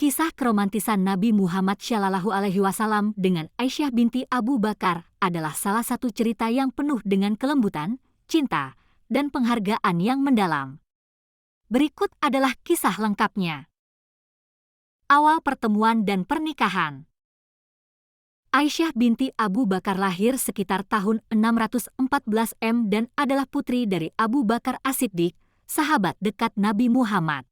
Kisah keromantisan Nabi Muhammad SAW dengan Aisyah binti Abu Bakar adalah salah satu cerita yang penuh dengan kelembutan, cinta, dan penghargaan yang mendalam. Berikut adalah kisah lengkapnya. Awal pertemuan dan pernikahan. Aisyah binti Abu Bakar lahir sekitar tahun 614 dan adalah putri dari Abu Bakar As-Siddiq, sahabat dekat Nabi Muhammad.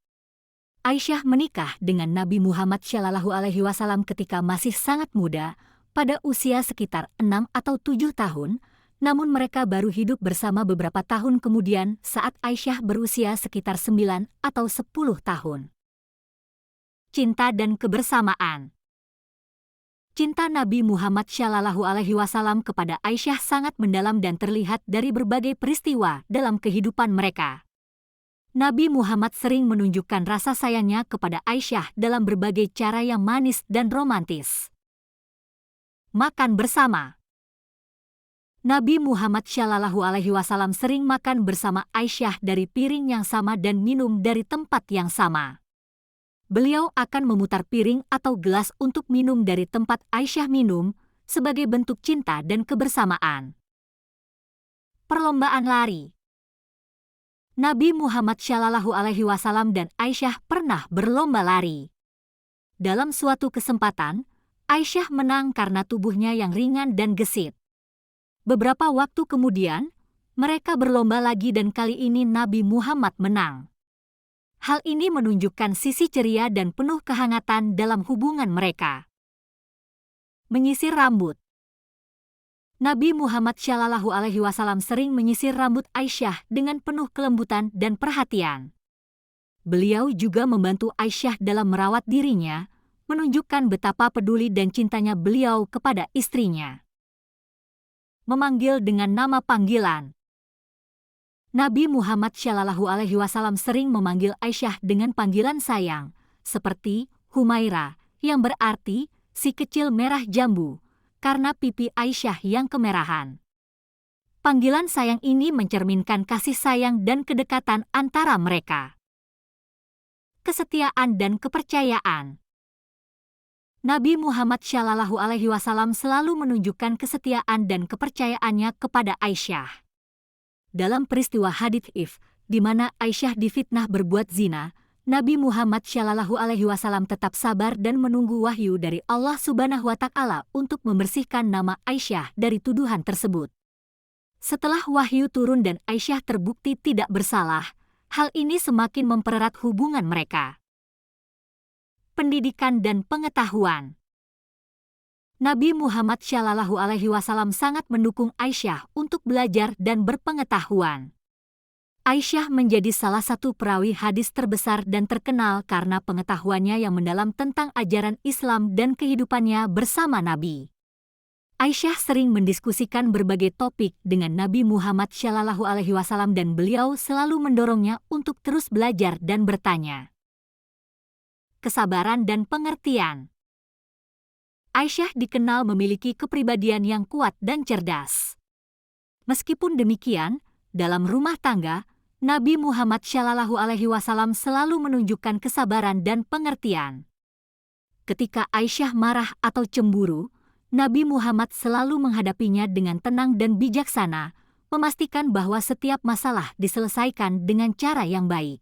Aisyah menikah dengan Nabi Muhammad SAW ketika masih sangat muda, pada usia sekitar 6 atau 7 tahun, namun mereka baru hidup bersama beberapa tahun kemudian saat Aisyah berusia sekitar 9 atau 10 tahun. Cinta dan kebersamaan. Cinta Nabi Muhammad SAW kepada Aisyah sangat mendalam dan terlihat dari berbagai peristiwa dalam kehidupan mereka. Nabi Muhammad sering menunjukkan rasa sayangnya kepada Aisyah dalam berbagai cara yang manis dan romantis. Makan bersama. Nabi Muhammad SAW sering makan bersama Aisyah dari piring yang sama dan minum dari tempat yang sama. Beliau akan memutar piring atau gelas untuk minum dari tempat Aisyah minum sebagai bentuk cinta dan kebersamaan. Perlombaan lari. Nabi Muhammad SAW dan Aisyah pernah berlomba lari. Dalam suatu kesempatan, Aisyah menang karena tubuhnya yang ringan dan gesit. Beberapa waktu kemudian, mereka berlomba lagi dan kali ini Nabi Muhammad menang. Hal ini menunjukkan sisi ceria dan penuh kehangatan dalam hubungan mereka. Menyisir rambut. Nabi Muhammad SAW sering menyisir rambut Aisyah dengan penuh kelembutan dan perhatian. Beliau juga membantu Aisyah dalam merawat dirinya, menunjukkan betapa peduli dan cintanya beliau kepada istrinya. Memanggil dengan nama panggilan. Nabi Muhammad SAW sering memanggil Aisyah dengan panggilan sayang, seperti Humaira, yang berarti si kecil merah jambu, karena pipi Aisyah yang kemerahan. Panggilan sayang ini mencerminkan kasih sayang dan kedekatan antara mereka. Kesetiaan dan kepercayaan. Nabi Muhammad SAW selalu menunjukkan kesetiaan dan kepercayaannya kepada Aisyah. Dalam peristiwa hadits Ifk, di mana Aisyah difitnah berbuat zina, Nabi Muhammad SAW tetap sabar dan menunggu wahyu dari Allah Subhanahu wa Ta'ala untuk membersihkan nama Aisyah dari tuduhan tersebut. Setelah wahyu turun dan Aisyah terbukti tidak bersalah, hal ini semakin mempererat hubungan mereka. Pendidikan dan pengetahuan. Nabi Muhammad SAW sangat mendukung Aisyah untuk belajar dan berpengetahuan. Aisyah menjadi salah satu perawi hadis terbesar dan terkenal karena pengetahuannya yang mendalam tentang ajaran Islam dan kehidupannya bersama Nabi. Aisyah sering mendiskusikan berbagai topik dengan Nabi Muhammad SAW dan beliau selalu mendorongnya untuk terus belajar dan bertanya. Kesabaran dan pengertian. Aisyah dikenal memiliki kepribadian yang kuat dan cerdas. Meskipun demikian, dalam rumah tangga, Nabi Muhammad SAW selalu menunjukkan kesabaran dan pengertian. Ketika Aisyah marah atau cemburu, Nabi Muhammad selalu menghadapinya dengan tenang dan bijaksana, memastikan bahwa setiap masalah diselesaikan dengan cara yang baik.